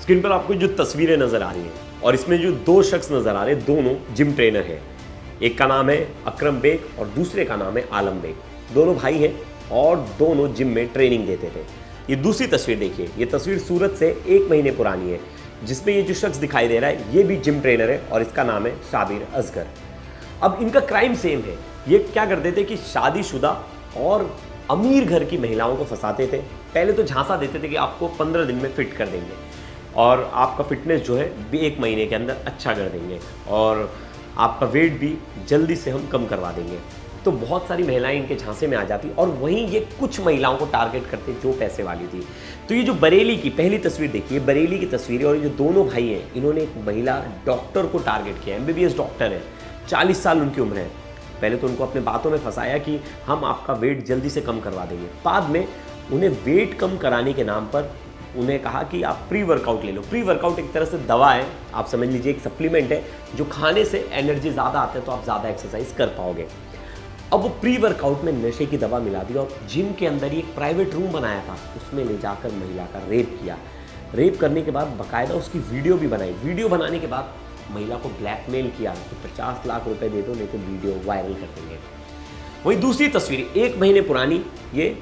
Screen पर आपको जो तस्वीरें नजर आ रही हैं और इसमें जो दो शख्स नजर आ रहे हैं, दोनों जिम ट्रेनर हैं। एक का नाम है अकरम बेग और दूसरे का नाम है आलम बेग। दोनों भाई हैं और दोनों जिम में ट्रेनिंग देते थे। ये दूसरी तस्वीर देखिए, ये तस्वीर सूरत से 1 महीने पुरानी है, जिसमें ये जो शख्स दिखाई दे रहा है ये भी जिम ट्रेनर है और इसका नाम है शाबिर असगर। अब इनका क्राइम सेम है। ये क्या करते थे कि शादीशुदा और अमीर घर की महिलाओं को फंसाते थे। पहले तो झांसा देते थे कि आपको 15 दिन में फिट कर देंगे और आपका फिटनेस जो है 1 महीने के अंदर अच्छा कर देंगे और आपका वेट भी जल्दी से हम कम करवा देंगे। तो बहुत सारी महिलाएं इनके झांसे में आ जाती और वहीं ये कुछ महिलाओं को टारगेट करते जो पैसे वाली थी। तो ये जो बरेली की पहली तस्वीर देखिए, बरेली की तस्वीर है और ये जो दोनों भाई हैं इन्होंने एक महिला डॉक्टर को टारगेट किया। MBBS डॉक्टर है, 40 साल उनकी उम्र है। पहले तो उनको अपने बातों में फंसाया कि हम आपका वेट जल्दी से कम करवा देंगे। बाद में उन्हें वेट कम कराने के नाम पर उन्हें कहा कि आप प्री वर्कआउट ले लो। प्री वर्कआउट एक तरह से दवा है, आप समझ लीजिए एक सप्लीमेंट है जो खाने से एनर्जी ज़्यादा आते हैं तो आप ज़्यादा एक्सरसाइज कर पाओगे। अब वो प्री वर्कआउट में नशे की दवा मिला दी और जिम के अंदर ही एक प्राइवेट रूम बनाया था, उसमें ले जाकर महिला का रेप किया। रेप करने के बाद बाकायदा उसकी वीडियो भी बनाई। वीडियो बनाने के बाद महिला को ब्लैकमेल किया कि 50 लाख रुपए दे दो नहीं तो वीडियो वायरल कर देंगे। वही दूसरी तस्वीर 1 महीने पुरानी, ये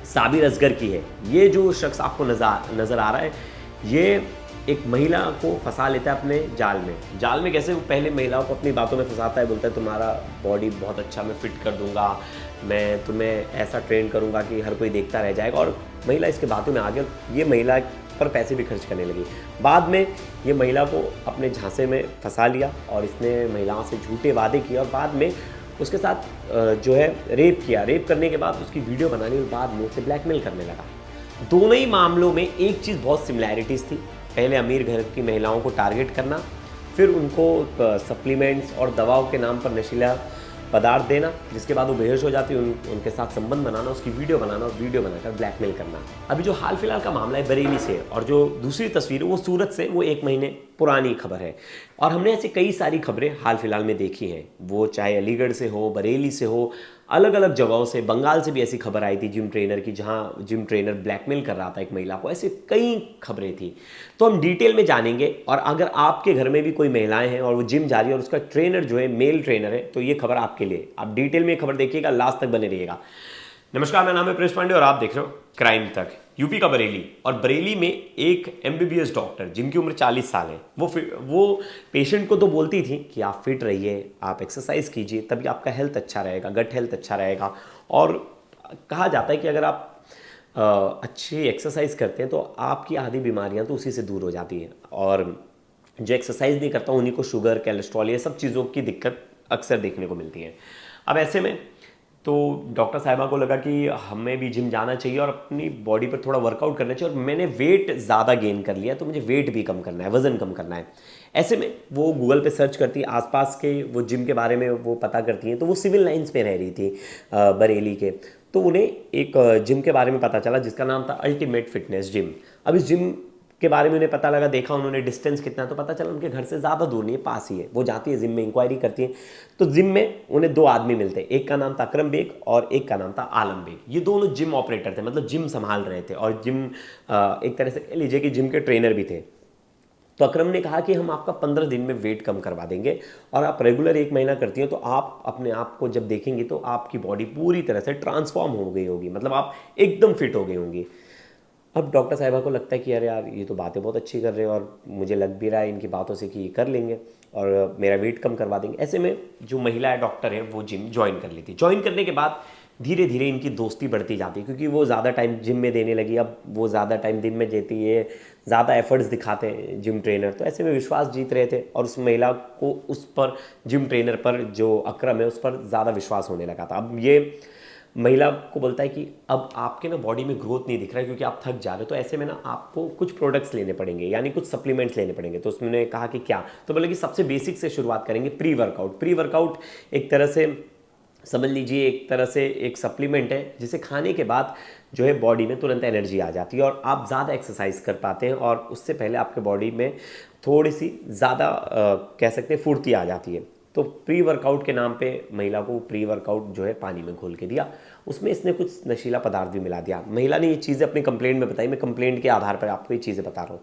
शाबिर असगर की है। ये जो शख्स आपको नज़र आ रहा है ये एक महिला को फंसा लेता है अपने जाल में। जाल में कैसे? वो पहले महिलाओं को अपनी बातों में फंसाता है, बोलता है तुम्हारा बॉडी बहुत अच्छा मैं फिट कर दूंगा, मैं तुम्हें ऐसा ट्रेन करूंगा कि हर कोई देखता रह जाएगा। और महिला इसके बातों में आ गई, ये महिला पर पैसे भी खर्च करने लगी। बाद में ये महिला को अपने झांसे में फंसा लिया और इसने महिलाओं से झूठे वादे किए और बाद में उसके साथ जो है रेप किया। रेप करने के बाद उसकी वीडियो बनानी और बाद में उसे ब्लैकमेल करने लगा। दोनों ही मामलों में एक चीज़ बहुत सिमिलैरिटीज़ थी। पहले अमीर घर की महिलाओं को टारगेट करना, फिर उनको सप्लीमेंट्स और दवाओं के नाम पर नशीला पदार्थ देना, जिसके बाद वो बेहोश हो जाती, उनके साथ संबंध बनाना, उसकी वीडियो बनाना और वीडियो बनाकर ब्लैकमेल करना। अभी जो हाल फिलहाल का मामला है बरेली से और जो दूसरी तस्वीर है वो सूरत से, वो 1 महीने पुरानी खबर है। और हमने ऐसी कई सारी खबरें हाल फिलहाल में देखी हैं, वो चाहे अलीगढ़ से हो, बरेली से हो, अलग अलग जगहों से। बंगाल से भी ऐसी खबर आई थी जिम ट्रेनर की, जहां जिम ट्रेनर ब्लैकमेल कर रहा था एक महिला को। ऐसे कई खबरें थी, तो हम डिटेल में जानेंगे। और अगर आपके घर में भी कोई महिलाएं हैं और वो जिम जा रही है और उसका ट्रेनर जो है मेल ट्रेनर है, तो ये खबर आपके लिए। आप डिटेल में खबर देखिएगा, लास्ट तक बने रहिएगा। नमस्कार, मेरा नाम है प्रेस पांडे और आप देख रहे हो क्राइम तक। यूपी का बरेली, और बरेली में एक MBBS डॉक्टर जिनकी उम्र 40 साल है, वो पेशेंट को तो बोलती थी कि आप फिट रहिए, आप एक्सरसाइज कीजिए, तभी आपका हेल्थ अच्छा रहेगा, गट हेल्थ अच्छा रहेगा। और कहा जाता है कि अगर आप अच्छी एक्सरसाइज करते हैं तो आपकी आधी बीमारियां तो उसी से दूर हो जाती हैं। और जो एक्सरसाइज नहीं करता उन्हीं को शुगर, कोलेस्ट्रॉल, ये सब चीज़ों की दिक्कत अक्सर देखने को मिलती है। अब ऐसे में तो डॉक्टर साहिबा को लगा कि हमें भी जिम जाना चाहिए और अपनी बॉडी पर थोड़ा वर्कआउट करना चाहिए। और मैंने वेट ज़्यादा गेन कर लिया तो मुझे वेट भी कम करना है, वज़न कम करना है। ऐसे में वो गूगल पे सर्च करती है, आसपास के वो जिम के बारे में वो पता करती हैं। तो वो सिविल लाइंस में रह रही थी बरेली के, तो उन्हें एक जिम के बारे में पता चला जिसका नाम था अल्टीमेट फिटनेस जिम। अब इस जिम के बारे में उन्हें पता लगा, देखा उन्होंने डिस्टेंस कितना, तो पता चला उनके घर से ज़्यादा दूर नहीं है, पास ही है। वो जाती है जिम में, इंक्वायरी करती है, तो जिम में उन्हें 2 आदमी मिलते हैं। एक का नाम था अकरम बेग और एक का नाम था आलम बेग। ये दोनों जिम ऑपरेटर थे, मतलब जिम संभाल रहे थे और जिम एक तरह से कह लीजिए कि जिम के ट्रेनर भी थे। तो अकरम ने कहा कि हम आपका 15 दिन में वेट कम करवा देंगे और आप रेगुलर 1 महीना करती हैं तो आप अपने आप को जब देखेंगे तो आपकी बॉडी पूरी तरह से ट्रांसफॉर्म हो गई होगी, मतलब आप एकदम फिट हो गई होंगी। अब डॉक्टर साहिबा को लगता है कि अरे यार, ये तो बातें बहुत अच्छी कर रहे हैं और मुझे लग भी रहा है इनकी बातों से कि ये कर लेंगे और मेरा वेट कम करवा देंगे। ऐसे में जो महिला है डॉक्टर है वो जिम ज्वाइन कर लेती। ज्वाइन करने के बाद धीरे धीरे इनकी दोस्ती बढ़ती जाती है, क्योंकि वो ज़्यादा टाइम जिम में देने लगी। अब वो ज़्यादा टाइम दिन में देती है, ज़्यादा एफर्ट्स दिखाते हैं जिम ट्रेनर, तो ऐसे में विश्वास जीत रहे थे और उस महिला को उस पर, जिम ट्रेनर पर, जो अकरम है, उस पर ज़्यादा विश्वास होने लगा था। अब ये महिला को बोलता है कि अब आपके ना बॉडी में ग्रोथ नहीं दिख रहा है क्योंकि आप थक जा रहे हो, तो ऐसे में ना आपको कुछ प्रोडक्ट्स लेने पड़ेंगे, यानी कुछ सप्लीमेंट्स लेने पड़ेंगे। तो उसने कहा कि क्या? तो बोले कि सबसे बेसिक से शुरुआत करेंगे, प्री वर्कआउट। प्री वर्कआउट एक तरह से समझ लीजिए, एक तरह से एक सप्लीमेंट है जिसे खाने के बाद जो है बॉडी में तुरंत एनर्जी आ जाती है और आप ज़्यादा एक्सरसाइज कर पाते हैं और उससे पहले आपके बॉडी में थोड़ी सी ज़्यादा कह सकते हैं फुर्ती आ जाती है। तो प्री वर्कआउट के नाम पे महिला को प्री वर्कआउट जो है पानी में घोल के दिया, उसमें इसने कुछ नशीला पदार्थ भी मिला दिया। महिला ने ये चीज़ें अपनी कंप्लेंट में बताई, मैं कंप्लेंट के आधार पर आपको ये चीज़ें बता रहा हूँ।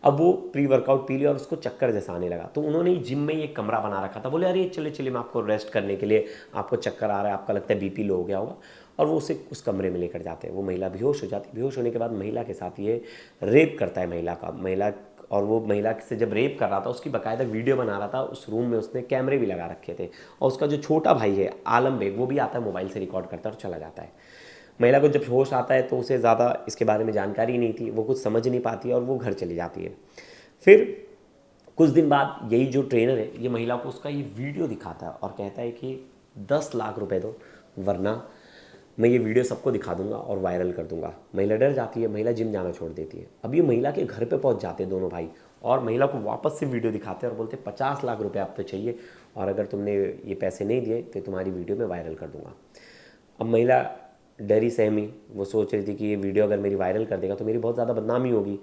अब वो प्री वर्कआउट पी लिया और उसको चक्कर जैसा आने लगा। तो उन्होंने जिम में एक कमरा बना रखा था, बोले अरे चले चले मैं आपको रेस्ट करने के लिए, आपको चक्कर आ रहा है, आपका लगता है बीपी लो हो गया होगा, और वो उसे उस कमरे में लेकर जाते हैं। वो महिला बेहोश हो जाती है। बेहोश होने के बाद महिला के साथ ये रेप करता है महिला और वो महिला से जब रेप कर रहा था उसकी बाकायदा वीडियो बना रहा था। उस रूम में उसने कैमरे भी लगा रखे थे, और उसका जो छोटा भाई है आलम बेग वो भी आता है, मोबाइल से रिकॉर्ड करता है और चला जाता है। महिला को जब होश आता है तो उसे ज़्यादा इसके बारे में जानकारी नहीं थी, वो कुछ समझ नहीं पाती है और वो घर चली जाती है। फिर कुछ दिन बाद यही जो ट्रेनर है ये महिला को उसका ये वीडियो दिखाता है और कहता है कि 10 लाख रुपए दो, वरना मैं ये वीडियो सबको दिखा दूंगा और वायरल कर दूंगा। महिला डर जाती है, महिला जिम जाना छोड़ देती है। अब ये महिला के घर पे पहुंच जाते हैं दोनों भाई और महिला को वापस से वीडियो दिखाते हैं और बोलते 50 लाख रुपए आप तो चाहिए, और अगर तुमने ये पैसे नहीं दिए तो तुम्हारी वीडियो मैं वायरल कर दूंगा। अब महिला डरी सहमी, वो सोच रही थी कि ये वीडियो अगर मेरी वायरल कर देगा तो मेरी बहुत ज़्यादा बदनामी होगी।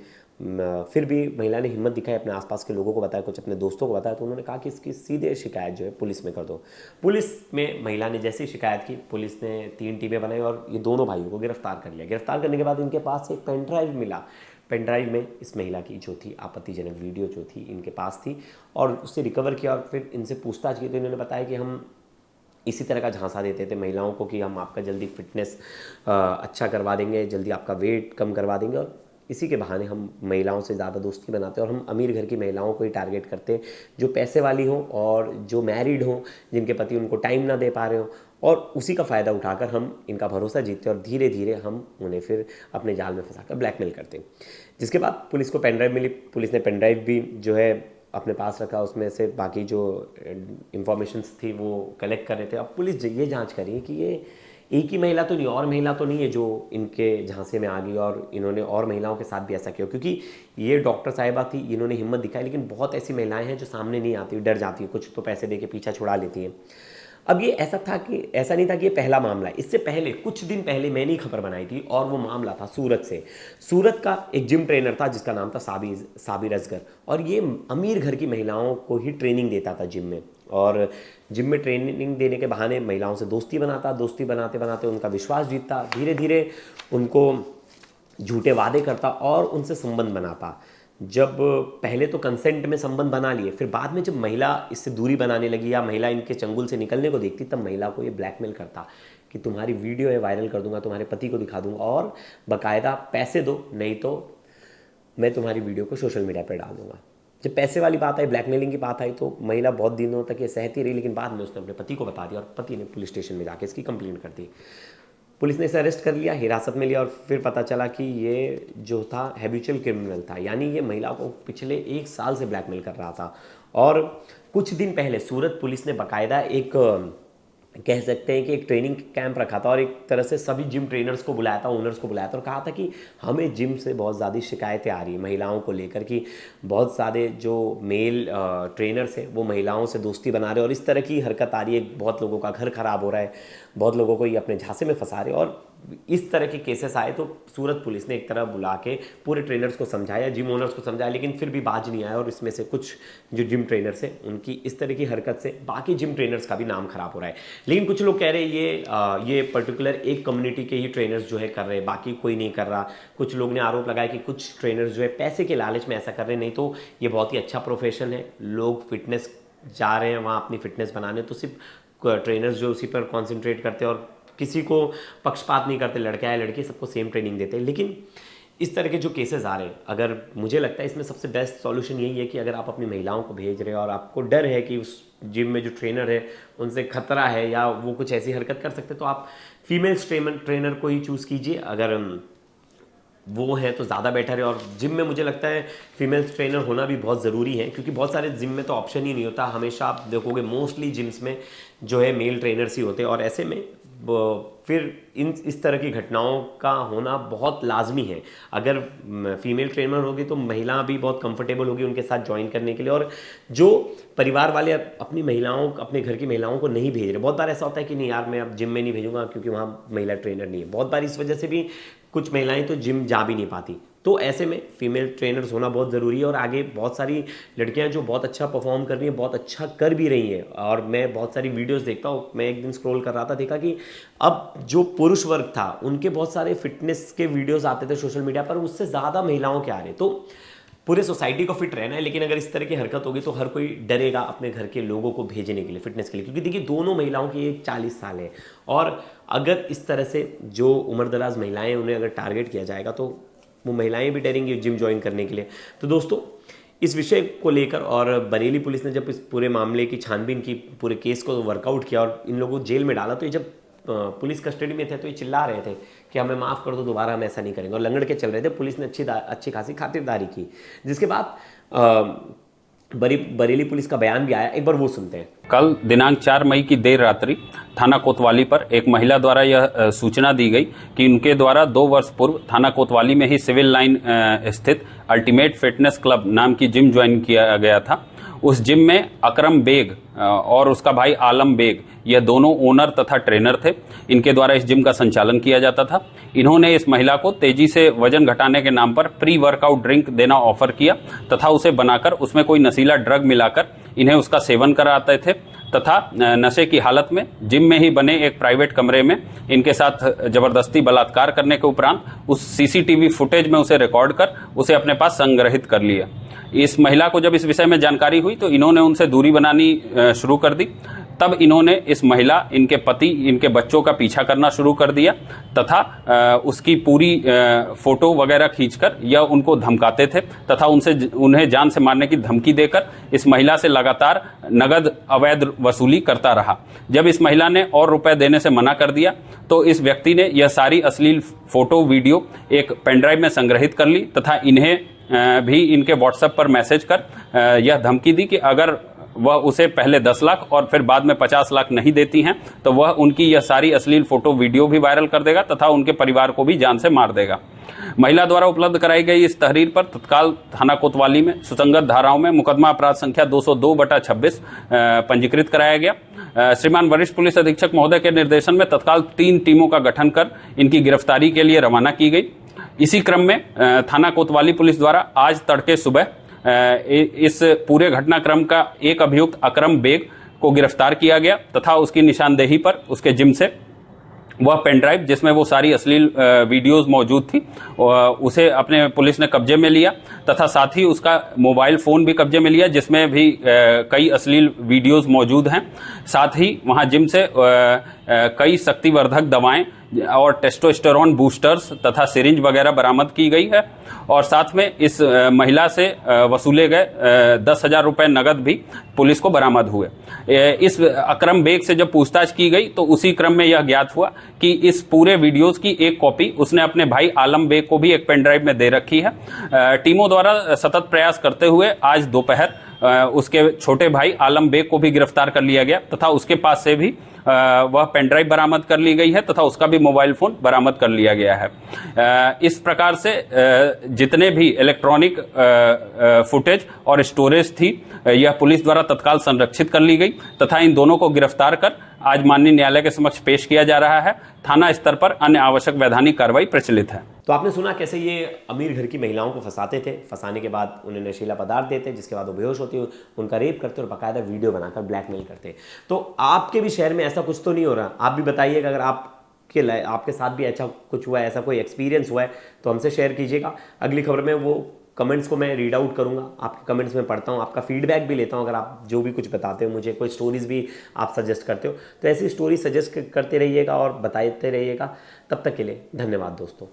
फिर भी महिला ने हिम्मत दिखाई, अपने आसपास के लोगों को बताया, कुछ अपने दोस्तों को बताया, तो उन्होंने कहा कि इसकी सीधे शिकायत जो है पुलिस में कर दो। पुलिस में महिला ने जैसे ही शिकायत की, पुलिस ने 3 टीमें बनाई और ये दोनों भाइयों को गिरफ्तार कर लिया। गिरफ्तार करने के बाद इनके पास एक पेन ड्राइव मिला। पेन ड्राइव में इस महिला की जो थी आपत्तिजनक वीडियो जो थी इनके पास थी, और उससे रिकवर किया और फिर इनसे पूछताछ की तो इन्होंने बताया कि हम इसी तरह का झांसा देते थे महिलाओं को कि हम आपका जल्दी फिटनेस अच्छा करवा देंगे, जल्दी आपका वेट कम करवा देंगे, और इसी के बहाने हम महिलाओं से ज़्यादा दोस्ती बनाते हैं और हम अमीर घर की महिलाओं को ही टारगेट करते हैं, जो पैसे वाली हों और जो मैरिड हों, जिनके पति उनको टाइम ना दे पा रहे हों, और उसी का फ़ायदा उठाकर हम इनका भरोसा जीतते हैं और धीरे धीरे हम उन्हें फिर अपने जाल में फंसाकर ब्लैकमेल करते हैं। जिसके बाद पुलिस को पेन ड्राइव मिली, पुलिस ने पेन ड्राइव भी जो है अपने पास रखा, उसमें से बाकी जो इंफॉर्मेशंस थी वो कलेक्ट कर रहे थे। अब पुलिस ये जांच करी कि ये एक ही महिला तो नहीं, और महिला तो नहीं है जो इनके झांसे में आ गई और इन्होंने और महिलाओं के साथ भी ऐसा किया, क्योंकि ये डॉक्टर साहिबा थी, इन्होंने हिम्मत दिखाई, लेकिन बहुत ऐसी महिलाएं हैं जो सामने नहीं आती, डर जाती है, कुछ तो पैसे दे के पीछा छुड़ा लेती हैं। अब ये ऐसा नहीं था कि ये पहला मामला है। इससे पहले कुछ दिन पहले मैंने ही खबर बनाई थी और वो मामला था सूरत से। सूरत का एक जिम ट्रेनर था जिसका नाम था साबिर असगर, और ये अमीर घर की महिलाओं को ही ट्रेनिंग देता था जिम में, और जिम में ट्रेनिंग देने के बहाने महिलाओं से दोस्ती बनाता, दोस्ती बनाते बनाते उनका विश्वास जीतता, धीरे धीरे उनको झूठे वादे करता और उनसे संबंध बनाता। जब पहले तो कंसेंट में संबंध बना लिए, फिर बाद में जब महिला इससे दूरी बनाने लगी या महिला इनके चंगुल से निकलने को देखती, तब महिला को ये ब्लैकमेल करता कि तुम्हारी वीडियो है वायरल कर दूंगा, तुम्हारे पति को दिखा दूंगा और बाकायदा पैसे दो, नहीं तो मैं तुम्हारी वीडियो को सोशल मीडिया पर डाल दूंगा। जब पैसे वाली बात आई, ब्लैकमेलिंग की बात आई, तो महिला बहुत दिनों तक ये सहती रही, लेकिन बाद में उसने अपने पति को बता दिया और पति ने पुलिस स्टेशन में जाके इसकी कंप्लेंट कर दी। पुलिस ने इसे अरेस्ट कर लिया, हिरासत में लिया, और फिर पता चला कि ये जो था हैबिचुअल क्रिमिनल था, यानी ये महिला को पिछले 1 साल से ब्लैकमेल कर रहा था। और कुछ दिन पहले सूरत पुलिस ने बाकायदा एक कह सकते हैं कि एक ट्रेनिंग कैंप रखा था और एक तरह से सभी जिम ट्रेनर्स को बुलाया था, ओनर्स को बुलाया था, और कहा था कि हमें जिम से बहुत ज़्यादा शिकायतें आ रही हैं महिलाओं को लेकर, कि बहुत सारे जो मेल ट्रेनर्स हैं वो महिलाओं से दोस्ती बना रहे हैं और इस तरह की हरकत आ रही है, बहुत लोगों का घर खराब हो रहा है, बहुत लोगों को ये अपने झांसे में फंसा रहे हैं। और इस तरह के केसेस आए तो सूरत पुलिस ने एक तरह बुला के पूरे ट्रेनर्स को समझाया, जिम ओनर्स को समझाया, लेकिन फिर भी बाज नहीं आया, और इसमें से कुछ जो जिम ट्रेनर्स हैं उनकी इस तरह की हरकत से बाकी जिम ट्रेनर्स का भी नाम खराब हो रहा है। लेकिन कुछ लोग कह रहे हैं ये पर्टिकुलर एक कम्युनिटी के ही ट्रेनर्स जो है कर रहे हैं, बाकी कोई नहीं कर रहा। कुछ लोग ने आरोप लगाया कि कुछ ट्रेनर्स जो है पैसे के लालच में ऐसा कर रहे हैं, नहीं तो ये बहुत ही अच्छा प्रोफेशन है, लोग फिटनेस जा रहे हैं वहाँ अपनी फिटनेस बनाने, तो सिर्फ ट्रेनर्स जो उसी पर कॉन्सेंट्रेट करते हैं और किसी को पक्षपात नहीं करते, लड़का है लड़की सबको सेम ट्रेनिंग देते हैं। लेकिन इस तरह के जो केसेस आ रहे हैं, अगर मुझे लगता है इसमें सबसे बेस्ट सॉल्यूशन यही है कि अगर आप अपनी महिलाओं को भेज रहे हो और आपको डर है कि उस जिम में जो ट्रेनर है उनसे खतरा है या वो कुछ ऐसी हरकत कर सकते, तो आप फीमेल ट्रेनर को ही चूज़ कीजिए, अगर वो है तो ज़्यादा बेटर है। और जिम में मुझे लगता है फीमेल ट्रेनर होना भी बहुत ज़रूरी है, क्योंकि बहुत सारे जिम में तो ऑप्शन ही नहीं होता, हमेशा आप देखोगे मोस्टली जिम्स में जो है मेल ट्रेनर्स ही होते हैं, और ऐसे में फिर इस तरह की घटनाओं का होना बहुत लाजमी है। अगर फीमेल ट्रेनर होगी तो महिला भी बहुत कंफर्टेबल होगी उनके साथ ज्वाइन करने के लिए, और जो परिवार वाले अपनी महिलाओं अपने घर की महिलाओं को नहीं भेज रहे, बहुत बार ऐसा होता है कि नहीं यार मैं अब जिम में नहीं भेजूंगा क्योंकि वहाँ महिला ट्रेनर नहीं है, बहुत बार इस वजह से भी कुछ महिलाएं तो जिम जा भी नहीं पाती। तो ऐसे में फीमेल ट्रेनर्स होना बहुत ज़रूरी है, और आगे बहुत सारी लड़कियां जो बहुत अच्छा परफॉर्म कर रही हैं, बहुत अच्छा कर भी रही हैं, और मैं बहुत सारी वीडियोस देखता हूँ। मैं एक दिन स्क्रॉल कर रहा था, देखा कि अब जो पुरुष वर्ग था उनके बहुत सारे फिटनेस के वीडियोस आते थे सोशल मीडिया पर, उससे ज़्यादा महिलाओं के आ रहे। तो पूरे सोसाइटी को फिट रहना है, लेकिन अगर इस तरह की हरकत होगी तो हर कोई डरेगा अपने घर के लोगों को भेजने के लिए, फिटनेस के लिए, क्योंकि देखिए दोनों महिलाओं की एज 40 साल है और अगर इस तरह से जो उम्रदराज महिलाएं हैं उन्हें अगर टारगेट किया जाएगा तो वो महिलाएं भी डरेंगी जिम ज्वाइन करने के लिए। तो दोस्तों इस विषय को लेकर और बरेली पुलिस ने जब इस पूरे मामले की छानबीन की, पूरे केस को वर्कआउट किया और इन लोगों को जेल में डाला, तो ये जब पुलिस कस्टडी में थे तो ये चिल्ला रहे थे कि हमें माफ़ कर दो, दोबारा हम ऐसा नहीं करेंगे, और लंगड़ के चल रहे थे। पुलिस ने अच्छी खासी खातिरदारी की, जिसके बाद बरेली पुलिस का बयान भी आया, एक बार वो सुनते हैं। कल दिनांक 4 मई की देर रात्रि थाना कोतवाली पर एक महिला द्वारा यह सूचना दी गई कि उनके द्वारा 2 वर्ष पूर्व थाना कोतवाली में ही सिविल लाइन स्थित अल्टीमेट फिटनेस क्लब नाम की जिम ज्वाइन किया गया था। उस जिम में अकरम बेग और उसका भाई आलम बेग, यह दोनों ओनर तथा ट्रेनर थे। इनके द्वारा इस जिम का संचालन किया जाता था। इन्होंने इस महिला को तेजी से वजन घटाने के नाम पर प्री वर्कआउट ड्रिंक देना ऑफर किया तथा उसे बनाकर उसमें कोई नशीला ड्रग मिलाकर इन्हें उसका सेवन कराते थे तथा नशे की हालत में जिम में ही बने एक प्राइवेट कमरे में इनके साथ जबरदस्ती बलात्कार करने के उपरांत उस सीसीटीवी फुटेज में उसे रिकॉर्ड कर उसे अपने पास संग्रहित कर लिया। इस महिला को जब इस विषय में जानकारी हुई तो इन्होंने उनसे दूरी बनानी शुरू कर दी। तब इन्होंने इस महिला, इनके पति, इनके बच्चों का पीछा करना शुरू कर दिया तथा उसकी पूरी फोटो वगैरह खींचकर यह उनको धमकाते थे तथा उन्हें जान से मारने की धमकी देकर इस महिला से लगातार नगद अवैध वसूली करता रहा। जब इस महिला ने और रुपए देने से मना कर दिया तो इस व्यक्ति ने यह सारी अश्लील फोटो वीडियो एक पेनड्राइव में संग्रहित कर ली तथा इन्हें भी इनके व्हाट्सएप पर मैसेज कर यह धमकी दी कि अगर वह उसे पहले 10 लाख और फिर बाद में 50 लाख नहीं देती हैं तो वह उनकी यह सारी अश्लील फोटो वीडियो भी वायरल कर देगा तथा उनके परिवार को भी जान से मार देगा। महिला द्वारा उपलब्ध कराई गई इस तहरीर पर तत्काल थाना कोतवाली में सुसंगत धाराओं में मुकदमा अपराध संख्या 202/26 पंजीकृत कराया गया। श्रीमान वरिष्ठ पुलिस अधीक्षक महोदय के निर्देशन में तत्काल 3 टीमों का गठन कर इनकी गिरफ्तारी के लिए रवाना की गई। इसी क्रम में थाना कोतवाली पुलिस द्वारा आज तड़के सुबह इस पूरे घटनाक्रम का एक अभियुक्त अकरम बेग को गिरफ्तार किया गया तथा उसकी निशानदेही पर उसके जिम से वह पेनड्राइव जिसमें वो सारी अश्लील वीडियोस मौजूद थी उसे अपने पुलिस ने कब्जे में लिया तथा साथ ही उसका मोबाइल फोन भी कब्जे में लिया जिसमें भी कई अश्लील वीडियोस मौजूद हैं। साथ ही वहां जिम से कई शक्तिवर्धक दवाएं और टेस्टोस्टेरोन बूस्टर्स तथा सिरिंज वगैरह बरामद की गई है और साथ में इस महिला से वसूले गए 10,000 रुपए नगद भी पुलिस को बरामद हुए। इस अकरम बेग से जब पूछताछ की गई तो उसी क्रम में यह ज्ञात हुआ कि इस पूरे वीडियोस की एक कॉपी उसने अपने भाई आलम बेग को भी एक पेनड्राइव में दे रखी है। टीमों द्वारा सतत प्रयास करते हुए आज दोपहर उसके छोटे भाई आलम बेग को भी गिरफ्तार कर लिया गया तथा उसके पास से भी वह पेनड्राइव बरामद कर ली गई है तथा उसका भी मोबाइल फोन बरामद कर लिया गया है। इस प्रकार से जितने भी इलेक्ट्रॉनिक फुटेज और स्टोरेज थी यह पुलिस द्वारा तत्काल संरक्षित कर ली गई तथा इन दोनों को गिरफ्तार कर आज माननीय न्यायालय के समक्ष पेश किया जा रहा है। थाना स्तर पर अन्य आवश्यक वैधानिक कार्रवाई प्रचलित है। तो आपने सुना कैसे ये अमीर घर की महिलाओं को फंसाते थे, फंसाने के बाद उन्हें नशीला पदार्थ देते, जिसके बाद वो बेहोश होती, उनका रेप करते और बाकायदा वीडियो बनाकर ब्लैकमेल करते। तो आपके भी शहर में ऐसा कुछ तो नहीं हो रहा? आप भी बताइएगा अगर आपके साथ भी अच्छा कुछ हुआ है, ऐसा कोई एक्सपीरियंस हुआ है तो हमसे शेयर कीजिएगा। अगली खबर में वो कमेंट्स को मैं रीड आउट करूंगा, आपके कमेंट्स में पढ़ता हूं, आपका फीडबैक भी लेता हूं। अगर आप जो भी कुछ बताते हो मुझे, कोई स्टोरीज भी आप सजेस्ट करते हो तो ऐसी स्टोरी सजेस्ट करते रहिएगा और बताते रहिएगा। तब तक के लिए धन्यवाद दोस्तों।